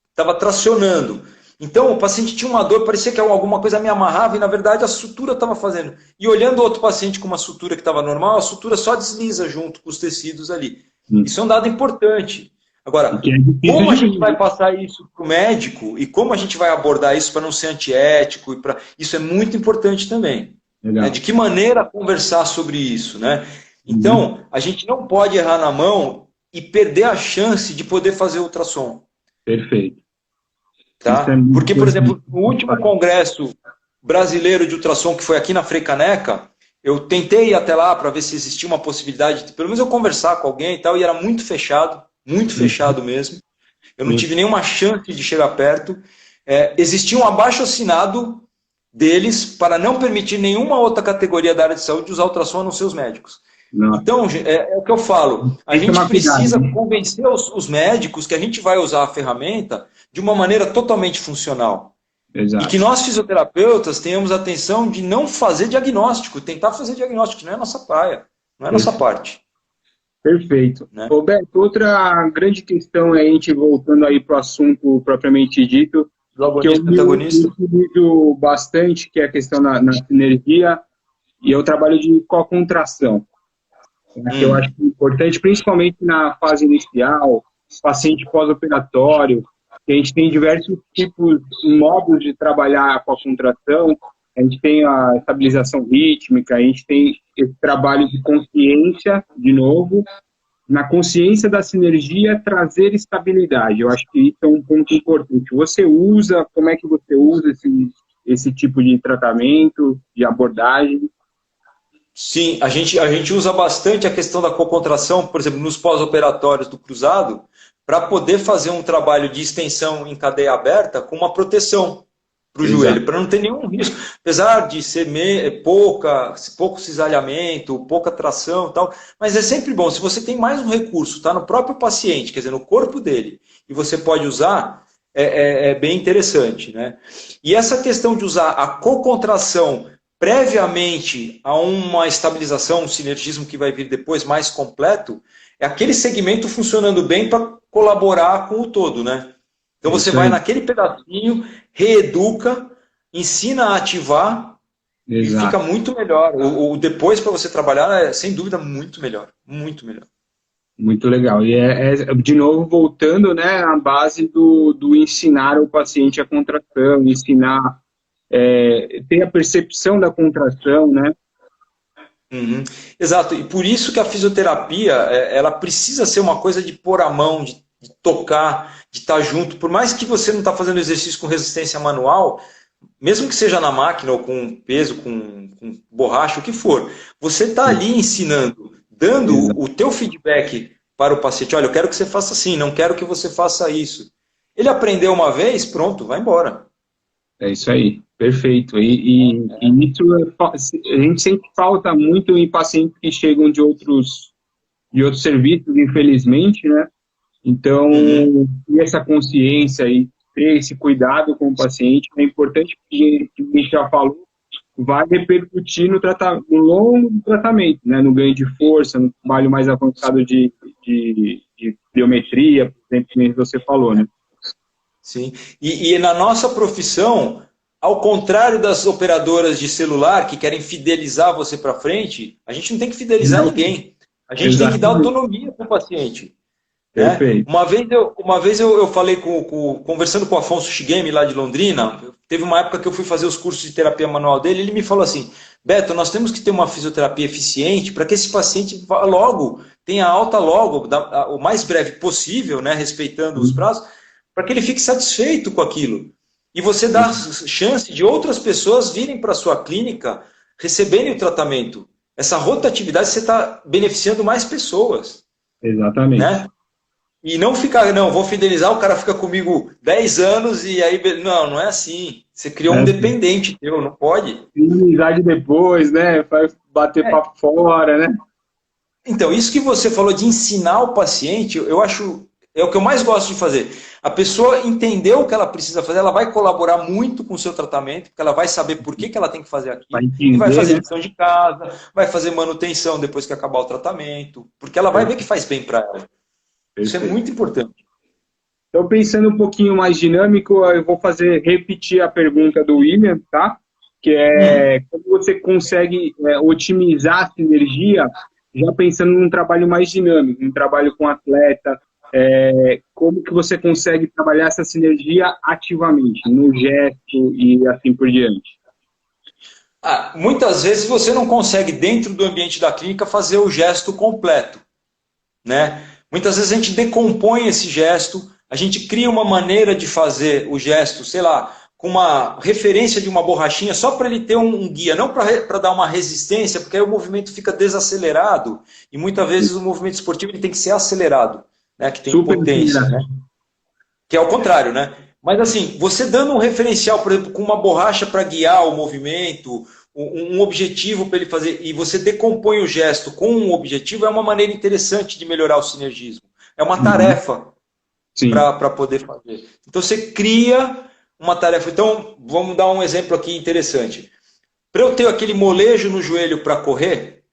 Estava tracionando. Então o paciente tinha uma dor, parecia que alguma coisa me amarrava e na verdade a sutura estava fazendo. E olhando o outro paciente com uma sutura que estava normal, a sutura só desliza junto com os tecidos ali. Isso é um dado importante. Agora, como a gente vai passar isso para o médico e como a gente vai abordar isso para não ser antiético? Isso é muito importante também. Né? De que maneira conversar sobre isso? Né? Então, a gente não pode errar na mão e perder a chance de poder fazer ultrassom. Perfeito. Tá? Porque, por exemplo, no último congresso brasileiro de ultrassom, que foi aqui na Frei Caneca, eu tentei ir até lá para ver se existia uma possibilidade de, pelo menos, eu conversar com alguém e tal, e era muito fechado mesmo. Eu não tive nenhuma chance de chegar perto. Existia um abaixo-assinado deles para não permitir nenhuma outra categoria da área de saúde usar ultrassom a não ser os médicos. Então, é o que eu falo, a gente precisa convencer os médicos que a gente vai usar a ferramenta de uma maneira totalmente funcional. Exato. E que nós, fisioterapeutas, tenhamos a atenção de não fazer diagnóstico, tentar fazer diagnóstico, não é a nossa praia, não é a nossa parte. Perfeito. Né? Roberto, outra grande questão é a gente voltando aí para o assunto propriamente dito, do que agonista e antagonista. eu utilizo bastante, que é a questão na sinergia, e eu trabalho de co-contração, né, que eu acho importante, principalmente na fase inicial, paciente pós-operatório, que a gente tem diversos tipos, modos de trabalhar a co-contração. A gente tem a estabilização rítmica, a gente tem esse trabalho de consciência, de novo, na consciência da sinergia, trazer estabilidade. Eu acho que isso é um ponto importante. Você usa, como é que você usa esse tipo de tratamento, de abordagem? Sim, a gente usa bastante a questão da cocontração, por exemplo, nos pós-operatórios do cruzado, para poder fazer um trabalho de extensão em cadeia aberta com uma proteção para o joelho, para não ter nenhum risco. Apesar de ser pouco cisalhamento, pouca tração e tal, mas é sempre bom. Se você tem mais um recurso, está no próprio paciente, quer dizer, no corpo dele, e você pode usar, é bem interessante, né? E essa questão de usar a cocontração previamente a uma estabilização, um sinergismo que vai vir depois mais completo, é aquele segmento funcionando bem para colaborar com o todo, né? Então você vai naquele pedacinho, reeduca, ensina a ativar e fica muito melhor. O depois para você trabalhar é, sem dúvida, muito melhor. Muito melhor. Muito legal. E de novo, voltando, né, à base do ensinar o paciente a contração, ensinar, ter a percepção da contração, né? Uhum. Exato. E por isso que a fisioterapia, ela precisa ser uma coisa de pôr a mão, de tocar, de estar junto. Por mais que você não está fazendo exercício com resistência manual, mesmo que seja na máquina ou com peso, com borracha, o que for, você está ali ensinando, dando o teu feedback para o paciente. Olha, eu quero que você faça assim, não quero que você faça isso. Ele aprendeu uma vez, pronto, vai embora. É isso aí, perfeito. E isso a gente sempre falta muito em pacientes que chegam de outros serviços, infelizmente, né? Então, ter essa consciência e ter esse cuidado com o paciente é importante, porque, como a gente já falou, vai repercutir no longo tratamento, né? No ganho de força, no trabalho mais avançado de biometria, por exemplo, que você falou, né? Sim. E na nossa profissão, ao contrário das operadoras de celular que querem fidelizar você para frente, a gente não tem que fidelizar ninguém. A gente tem que dar autonomia para o paciente. Né? Uma vez eu falei conversando com o Afonso Shigemi lá de Londrina, teve uma época que eu fui fazer os cursos de terapia manual dele, ele me falou assim, Beto, nós temos que ter uma fisioterapia eficiente para que esse paciente logo tenha alta logo, o mais breve possível, né, respeitando os prazos, para que ele fique satisfeito com aquilo. E você dá chance de outras pessoas virem para a sua clínica receberem o tratamento. Essa rotatividade você está beneficiando mais pessoas. Exatamente. Né? E não ficar, não, vou fidelizar, o cara fica comigo 10 anos e aí, não é assim. Você criou um dependente teu, não pode. Amizade depois, né? Vai bater papo fora, né? Então, isso que você falou de ensinar o paciente, eu acho, é o que eu mais gosto de fazer. A pessoa entendeu o que ela precisa fazer, ela vai colaborar muito com o seu tratamento, porque ela vai saber por que ela tem que fazer aquilo. E vai fazer lição de casa, vai fazer manutenção depois que acabar o tratamento, porque ela vai ver que faz bem para ela. Isso é muito importante. Então, pensando um pouquinho mais dinâmico, eu vou repetir a pergunta do William, tá? Que é como você consegue otimizar a sinergia, já pensando num trabalho mais dinâmico, um trabalho com atleta, como que você consegue trabalhar essa sinergia ativamente, no gesto e assim por diante? Muitas vezes você não consegue, dentro do ambiente da clínica, fazer o gesto completo, né? Muitas vezes a gente decompõe esse gesto, a gente cria uma maneira de fazer o gesto, sei lá, com uma referência de uma borrachinha, só para ele ter um guia, não para dar uma resistência, porque aí o movimento fica desacelerado, e muitas vezes o movimento esportivo ele tem que ser acelerado, né, que tem potência, né? Que é o contrário, né? Mas assim, você dando um referencial, por exemplo, com uma borracha para guiar o movimento, um objetivo para ele fazer, e você decompõe o gesto com um objetivo, é uma maneira interessante de melhorar o sinergismo. É uma tarefa para poder fazer. Então você cria uma tarefa. Então, vamos dar um exemplo aqui interessante. Para eu ter aquele molejo no joelho para correr,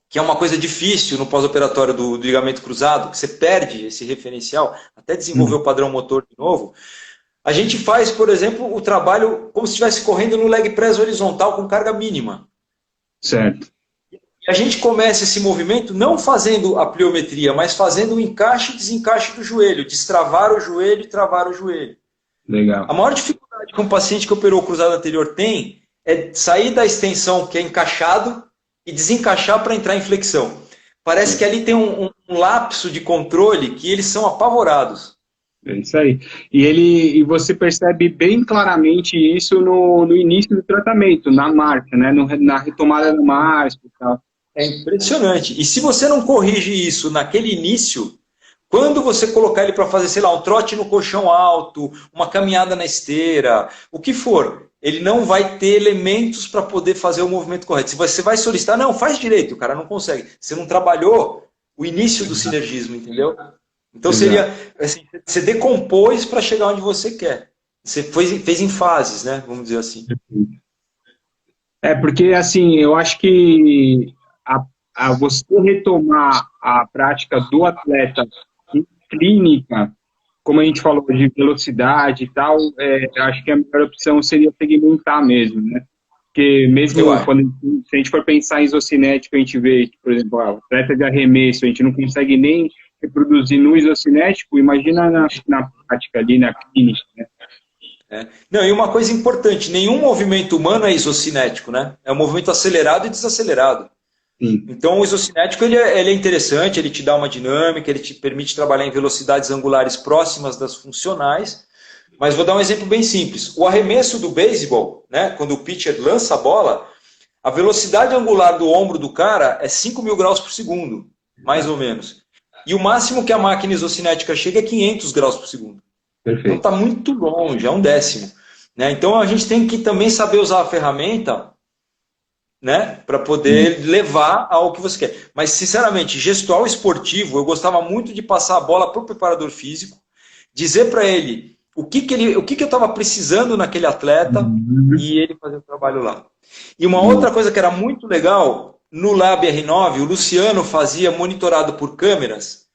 que é uma coisa difícil no pós-operatório do ligamento cruzado, que você perde esse referencial, até desenvolver o padrão motor de novo, a gente faz, por exemplo, o trabalho como se estivesse correndo no leg press horizontal com carga mínima. Certo. E a gente começa esse movimento não fazendo a pliometria, mas fazendo o encaixe e desencaixe do joelho, destravar o joelho e travar o joelho. Legal. A maior dificuldade que um paciente que operou o cruzado anterior tem é sair da extensão que é encaixado e desencaixar para entrar em flexão. Parece que ali tem um lapso de controle que eles são apavorados. É isso aí. E você percebe bem claramente isso no início do tratamento, na marcha, né? Na retomada da marcha e tal. É impressionante. E se você não corrige isso naquele início, quando você colocar ele para fazer, sei lá, um trote no colchão alto, uma caminhada na esteira, o que for, ele não vai ter elementos para poder fazer o movimento correto. Se você vai solicitar, não, faz direito, o cara não consegue. Você não trabalhou o início do sinergismo, entendeu? Então seria, assim, você decompôs para chegar onde você quer. Você fez em fases, né? Vamos dizer assim. Porque, assim, eu acho que você retomar a prática do atleta em clínica, como a gente falou de velocidade e tal, acho que a melhor opção seria segmentar mesmo, né? Porque mesmo se a gente for pensar em isocinético, a gente vê, por exemplo, o atleta de arremesso, a gente não consegue nem reproduzir no isocinético, imagina na prática ali, na clínica, né? Não, e uma coisa importante, nenhum movimento humano é isocinético, né? É um movimento acelerado e desacelerado. Sim. Então o isocinético ele é interessante, ele te dá uma dinâmica, ele te permite trabalhar em velocidades angulares próximas das funcionais, mas vou dar um exemplo bem simples. O arremesso do beisebol, né, quando o pitcher lança a bola, a velocidade angular do ombro do cara é 5.000 graus por segundo, mais ou menos. E o máximo que a máquina isocinética chega é 500 graus por segundo. Perfeito. Então está muito longe, é um décimo. Né? Então a gente tem que também saber usar a ferramenta, né, para poder levar ao que você quer. Mas, sinceramente, gestual esportivo, eu gostava muito de passar a bola para o preparador físico, dizer para ele o que eu estava precisando naquele atleta e ele fazer o trabalho lá. E uma outra coisa que era muito legal, no Lab R9, o Luciano fazia, monitorado por câmeras,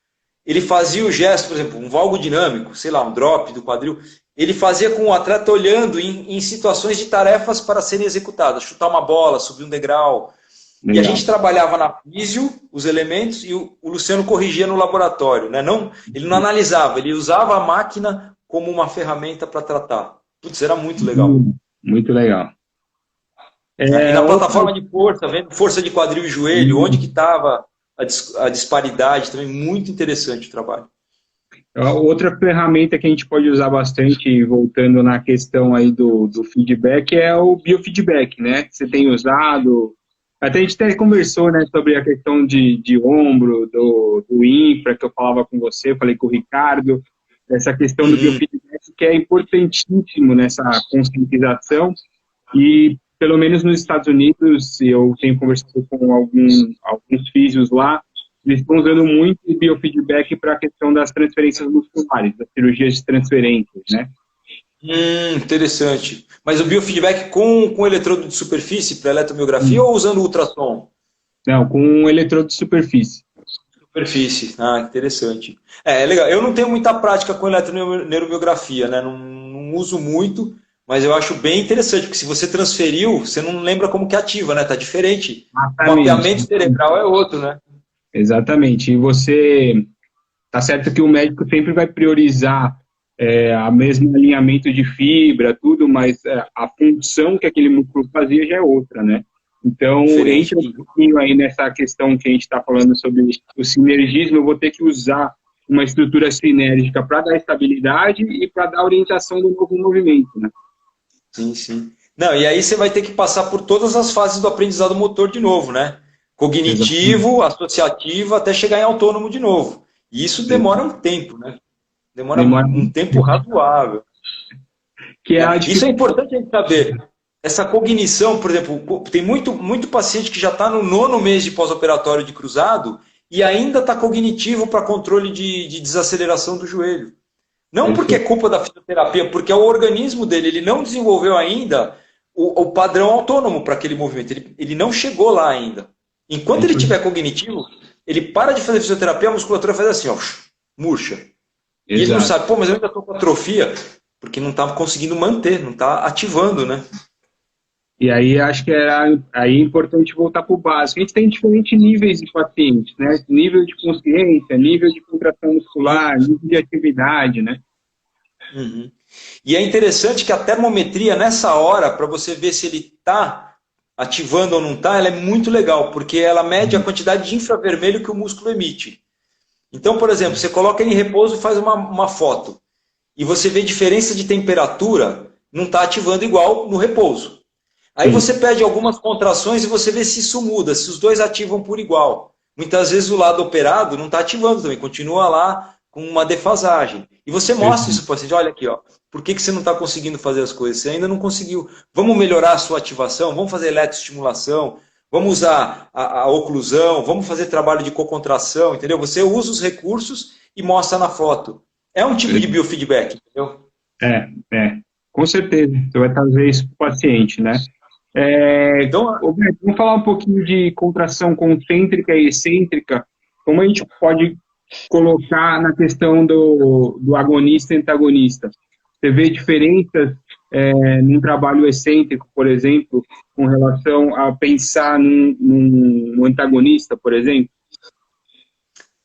ele fazia o gesto, por exemplo, um valgo dinâmico, sei lá, um drop do quadril, ele fazia com o atleta olhando em situações de tarefas para serem executadas, chutar uma bola, subir um degrau. Legal. E a gente trabalhava na físio, os elementos, e o Luciano corrigia no laboratório. Né? Ele não analisava, ele usava a máquina como uma ferramenta para tratar. Putz, era muito legal. Muito legal. E na plataforma de força, vendo força de quadril e joelho, onde que estava a disparidade, também muito interessante o trabalho. Outra ferramenta que a gente pode usar bastante, voltando na questão aí do feedback, é o biofeedback, né? Você tem usado, até a gente até conversou, né, sobre a questão de ombro, do infra, que eu falava com você, eu falei com o Ricardo, essa questão do biofeedback que é importantíssimo nessa conscientização, e pelo menos nos Estados Unidos, eu tenho conversado com alguns físios lá, eles estão usando muito o biofeedback para a questão das transferências musculares, das cirurgias de transferências, né? Interessante. Mas o biofeedback com eletrodo de superfície para eletromiografia ou usando ultrassom? Não, com eletrodo de superfície. Superfície, interessante. É legal. Eu não tenho muita prática com eletroneuromiografia, né? Não uso muito, mas eu acho bem interessante, porque se você transferiu, você não lembra como que ativa, né? Tá diferente. O mapeamento cerebral é outro, né? Exatamente. E você... Tá certo que o médico sempre vai priorizar a mesmo alinhamento de fibra, tudo, mas a função que aquele músculo fazia já é outra, né? Então, entra um pouquinho aí nessa questão que a gente está falando sobre o sinergismo, eu vou ter que usar uma estrutura sinérgica para dar estabilidade e para dar orientação do novo movimento, né? Sim, sim. Não, e aí você vai ter que passar por todas as fases do aprendizado motor de novo, né? Cognitivo, associativo, até chegar em autônomo de novo. E isso demora um tempo, né? Demora um tempo razoável. Isso é importante a gente saber. Essa cognição, por exemplo, tem muito paciente que já está no 9º mês de pós-operatório de cruzado e ainda está cognitivo para controle de desaceleração do joelho. Não porque é culpa da fisioterapia, porque é o organismo dele, ele não desenvolveu ainda o padrão autônomo para aquele movimento. Ele não chegou lá ainda. Enquanto ele estiver cognitivo, ele para de fazer fisioterapia, a musculatura faz assim, ó, murcha. E ele não sabe, mas eu ainda estou com atrofia. porque não está conseguindo manter, não está ativando, né? E aí acho que aí é importante voltar para o básico. A gente tem diferentes níveis de pacientes, né? Nível de consciência, nível de contração muscular, nível de atividade, né? Uhum. E é interessante que a termometria, nessa hora, para você ver se ele está ativando ou não está, ela é muito legal, porque ela mede a quantidade de infravermelho que o músculo emite. Então, por exemplo, você coloca ele em repouso e faz uma foto, e você vê diferença de temperatura, não está ativando igual no repouso. Aí você pede algumas contrações e você vê se isso muda, se os dois ativam por igual. Muitas vezes o lado operado não está ativando também, continua lá com uma defasagem. E você mostra isso para o paciente, olha aqui, ó, por que você não está conseguindo fazer as coisas? Você ainda não conseguiu. Vamos melhorar a sua ativação, vamos fazer eletroestimulação, vamos usar a oclusão, vamos fazer trabalho de cocontração, entendeu? Você usa os recursos e mostra na foto. É um tipo de biofeedback, entendeu? Com certeza. Você vai trazer isso para o paciente, né? Então, Roberto, vamos falar um pouquinho de contração concêntrica e excêntrica. Como a gente pode colocar na questão do agonista e antagonista? Você vê diferenças num trabalho excêntrico, por exemplo, com relação a pensar num antagonista, por exemplo?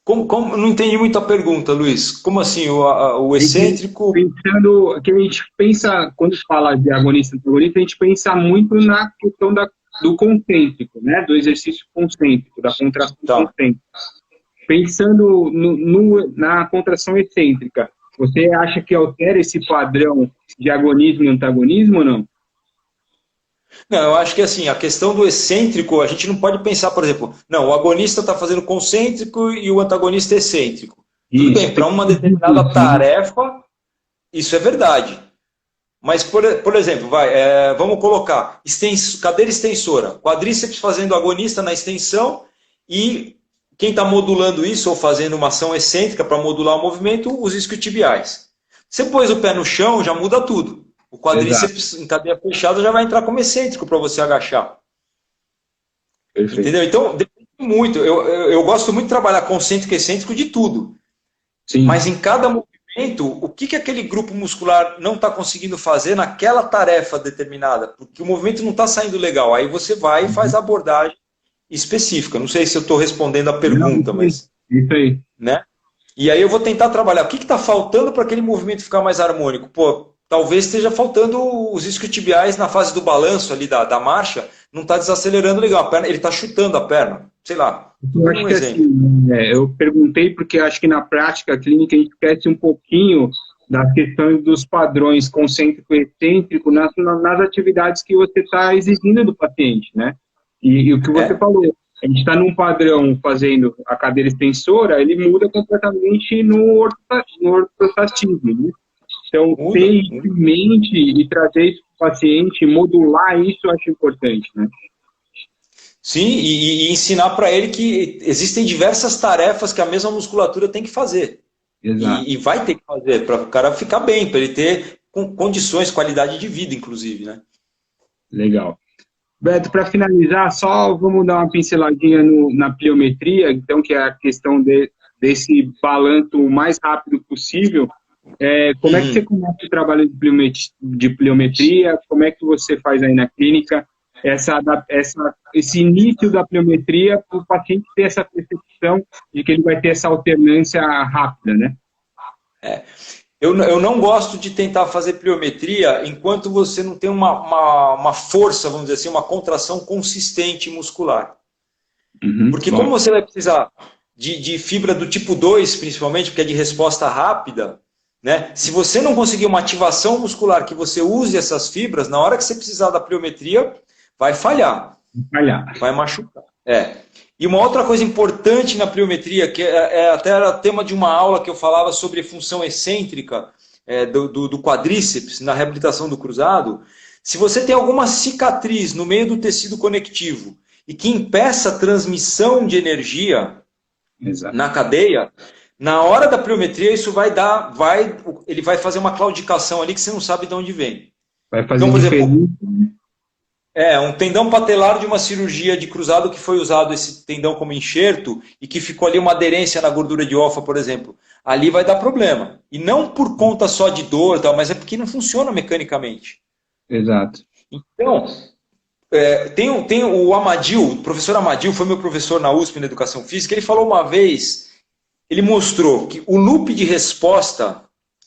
Não entendi muito a pergunta, Luiz. Como assim, o excêntrico... Pensando que a gente pensa, quando fala de agonista e antagonista, a gente pensa muito na questão do concêntrico, né? Do exercício concêntrico, da contração concêntrica. Pensando na contração excêntrica, você acha que altera esse padrão de agonismo e antagonismo ou não? Não, eu acho que assim, a questão do excêntrico, a gente não pode pensar, por exemplo, não, o agonista está fazendo concêntrico e o antagonista é excêntrico. Tudo bem, para uma determinada tarefa, isso é verdade. Mas, por exemplo, vamos colocar cadeira extensora, quadríceps fazendo agonista na extensão e quem está modulando isso ou fazendo uma ação excêntrica para modular o movimento, os isquiotibiais. Você pôs o pé no chão, já muda tudo. O quadríceps em cadeia fechada já vai entrar como excêntrico para você agachar. Perfeito. Entendeu? Então, depende muito. Eu gosto muito de trabalhar concêntrico e excêntrico de tudo. Sim. Mas em cada movimento, o que aquele grupo muscular não está conseguindo fazer naquela tarefa determinada? Porque o movimento não está saindo legal. Aí você vai e faz a abordagem específica. Não sei se eu estou respondendo a pergunta, mas... Isso aí. Né? E aí eu vou tentar trabalhar. O que está faltando para aquele movimento ficar mais harmônico? Pô, talvez esteja faltando os isquiotibiais na fase do balanço ali da marcha, não está desacelerando legal a perna, ele está chutando a perna, sei lá. Eu acho que assim, eu perguntei porque acho que na prática clínica a gente esquece um pouquinho das questões dos padrões concêntrico e excêntrico nas atividades que você está exigindo do paciente, né? E o que você falou, a gente está num padrão fazendo a cadeira extensora, ele muda completamente no ortostatismo, né? Então, ter isso em mente e trazer isso para o paciente, modular isso, eu acho importante, né? Sim, e ensinar para ele que existem diversas tarefas que a mesma musculatura tem que fazer. Exato. E vai ter que fazer para o cara ficar bem, para ele ter condições, qualidade de vida, inclusive, né? Legal. Beto, para finalizar, só vamos dar uma pinceladinha na pliometria, então, que é a questão desse balanço o mais rápido possível. Como é que você começa o trabalho de pliometria? Como é que você faz aí na clínica esse início da pliometria para o paciente ter essa percepção de que ele vai ter essa alternância rápida, né? Eu não gosto de tentar fazer pliometria enquanto você não tem uma força, vamos dizer assim, uma contração consistente muscular. Porque como você vai precisar de fibra do tipo 2, principalmente, porque é de resposta rápida, né? Se você não conseguir uma ativação muscular que você use essas fibras, na hora que você precisar da pliometria, vai falhar. Vai machucar. E uma outra coisa importante na pliometria, que até era tema de uma aula que eu falava sobre função excêntrica do quadríceps na reabilitação do cruzado, se você tem alguma cicatriz no meio do tecido conectivo e que impeça a transmissão de energia na cadeia, na hora da pliometria isso ele vai fazer uma claudicação ali que você não sabe de onde vem. Vai fazer então, por exemplo, Um tendão patelar de uma cirurgia de cruzado que foi usado esse tendão como enxerto e que ficou ali uma aderência na gordura de Offa, por exemplo. Ali vai dar problema. E não por conta só de dor, tal, mas é porque não funciona mecanicamente. Exato. Então, tem o Amadil, o professor Amadil, foi meu professor na USP, na Educação Física, ele falou uma vez, ele mostrou que o loop de resposta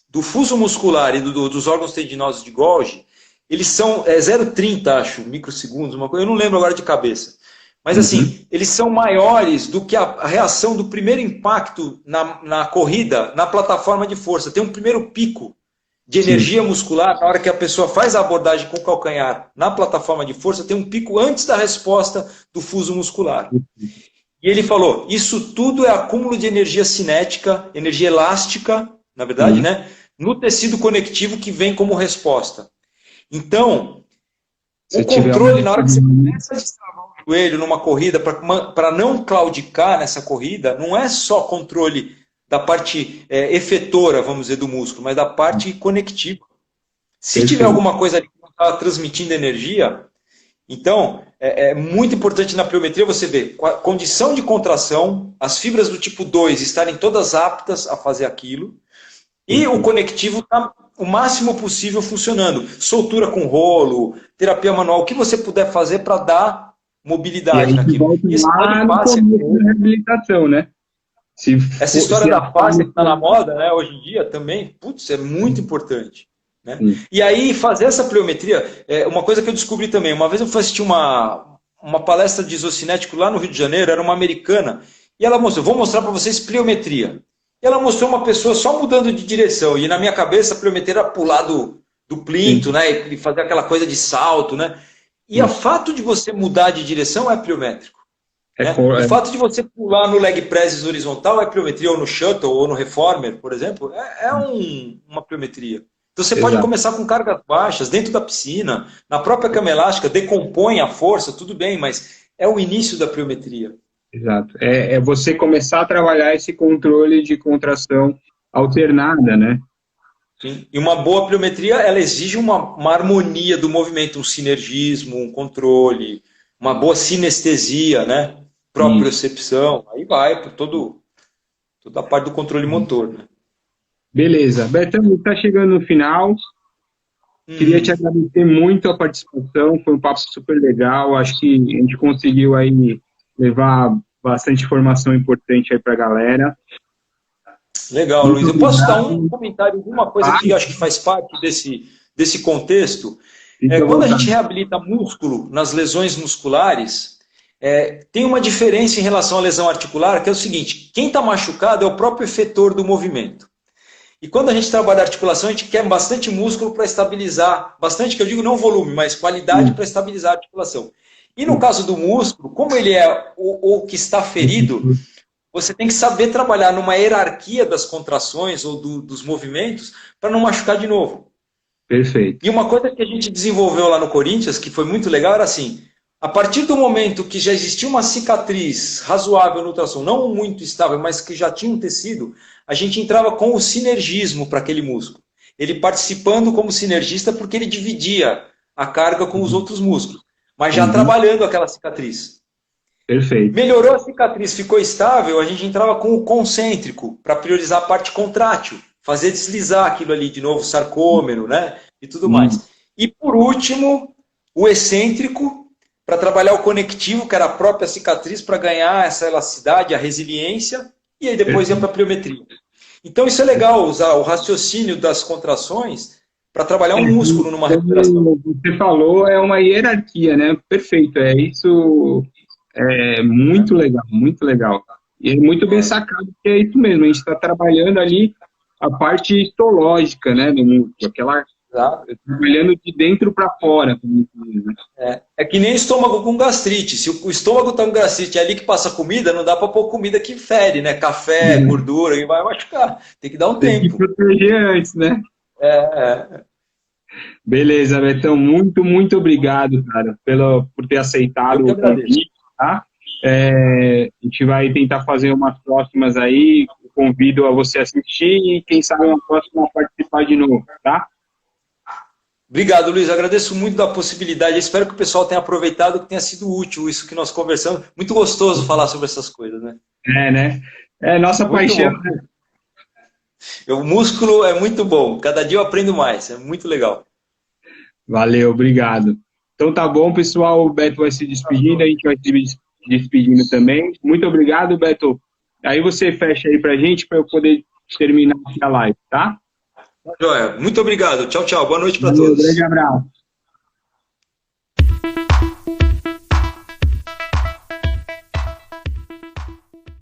do fuso muscular e dos órgãos tendinosos de Golgi, eles são 0,30, acho, microsegundos, uma coisa, eu não lembro agora de cabeça. Mas assim, eles são maiores do que a reação do primeiro impacto na corrida, na plataforma de força. Tem um primeiro pico de energia muscular, na hora que a pessoa faz a abordagem com o calcanhar na plataforma de força, tem um pico antes da resposta do fuso muscular. E ele falou, isso tudo é acúmulo de energia cinética, energia elástica, na verdade, né, no tecido conectivo que vem como resposta. Então, o controle, na hora que você começa a destravar o joelho numa corrida, para não claudicar nessa corrida, não é só controle da parte efetora, vamos dizer, do músculo, mas da parte conectiva. Se tiver alguma coisa ali que não está transmitindo energia, então, é muito importante na pliometria você ver a condição de contração, as fibras do tipo 2 estarem todas aptas a fazer aquilo, e o conectivo está o máximo possível funcionando. Soltura com rolo, terapia manual, o que você puder fazer para dar mobilidade naquilo. Isso lá no começo da reabilitação, né? Essa história da face que está na moda, né, hoje em dia também, putz, é muito importante. Né? E aí, fazer essa pliometria, uma coisa que eu descobri também, uma vez eu fui assistir uma palestra de isocinético lá no Rio de Janeiro, era uma americana, e ela mostrou, vou mostrar para vocês pliometria. E ela mostrou uma pessoa só mudando de direção, e na minha cabeça a pliometria era pular do plinto, né, e fazer aquela coisa de salto, né? E o fato de você mudar de direção é pliométrico. Né? O fato de você pular no leg press horizontal é pliometria, ou no shuttle, ou no reformer, por exemplo, uma pliometria. Então você pode começar com cargas baixas, dentro da piscina, na própria cama elástica, decompõe a força, tudo bem, mas é o início da pliometria. Exato. É você começar a trabalhar esse controle de contração alternada, né? Sim. E uma boa pliometria, ela exige uma harmonia do movimento, um sinergismo, um controle, uma boa sinestesia, né? Propriocepção, aí vai por toda a parte do controle motor, né? Beleza. Betão, está chegando no final. Queria te agradecer muito a participação, foi um papo super legal, acho que a gente conseguiu aí levar bastante informação importante aí para a galera. Legal, muito Luiz. Eu posso dar um comentário, alguma coisa que eu acho que faz parte desse contexto? Quando a gente reabilita músculo nas lesões musculares, tem uma diferença em relação à lesão articular, que é o seguinte, quem está machucado é o próprio efetor do movimento. E quando a gente trabalha a articulação, a gente quer bastante músculo para estabilizar, bastante que eu digo não volume, mas qualidade para estabilizar a articulação. E no caso do músculo, como ele é o que está ferido, você tem que saber trabalhar numa hierarquia das contrações ou dos movimentos para não machucar de novo. Perfeito. E uma coisa que a gente desenvolveu lá no Corinthians, que foi muito legal, era assim, a partir do momento que já existia uma cicatriz razoável no ultrassom, não muito estável, mas que já tinha um tecido, a gente entrava com o sinergismo para aquele músculo. Ele participando como sinergista porque ele dividia a carga com os outros músculos, mas já trabalhando aquela cicatriz. Perfeito. Melhorou a cicatriz, ficou estável, a gente entrava com o concêntrico para priorizar a parte contrátil, fazer deslizar aquilo ali de novo, sarcômero, né? E tudo mais. E por último, o excêntrico, para trabalhar o conectivo, que era a própria cicatriz, para ganhar essa elasticidade, a resiliência, e aí depois ia para a pliometria. Então isso é legal, usar o raciocínio das contrações para trabalhar um músculo numa recuperação. Você falou, é uma hierarquia, né? Perfeito, isso é muito legal, muito legal. E é muito bem sacado, porque é isso mesmo, a gente está trabalhando ali a parte histológica, né, do músculo, aquela... trabalhando de dentro para fora. É que nem estômago com gastrite. Se o estômago está com gastrite, é ali que passa comida, não dá para pôr comida que fere, né? Café, gordura, e vai machucar. Tem que dar um tempo. Tem que proteger antes, né? Beleza, Betão. Muito, muito obrigado, cara, por ter aceitado o convite, tá? A gente vai tentar fazer umas próximas aí. Convido a você assistir e, quem sabe, uma próxima participar de novo, tá? Obrigado, Luiz. Agradeço muito da possibilidade. Espero que o pessoal tenha aproveitado, que tenha sido útil isso que nós conversamos. Muito gostoso falar sobre essas coisas, né? Né? É nossa Muito paixão. bom. O músculo é muito bom. Cada dia eu aprendo mais. É muito legal. Valeu, obrigado. Então tá bom, pessoal. O Beto vai se despedindo, a gente vai se despedindo também. Muito obrigado, Beto. Aí você fecha aí pra gente, para eu poder terminar aqui a live, tá? Joia. Muito obrigado. Tchau, tchau. Boa noite para Valeu, todos. grande abraço.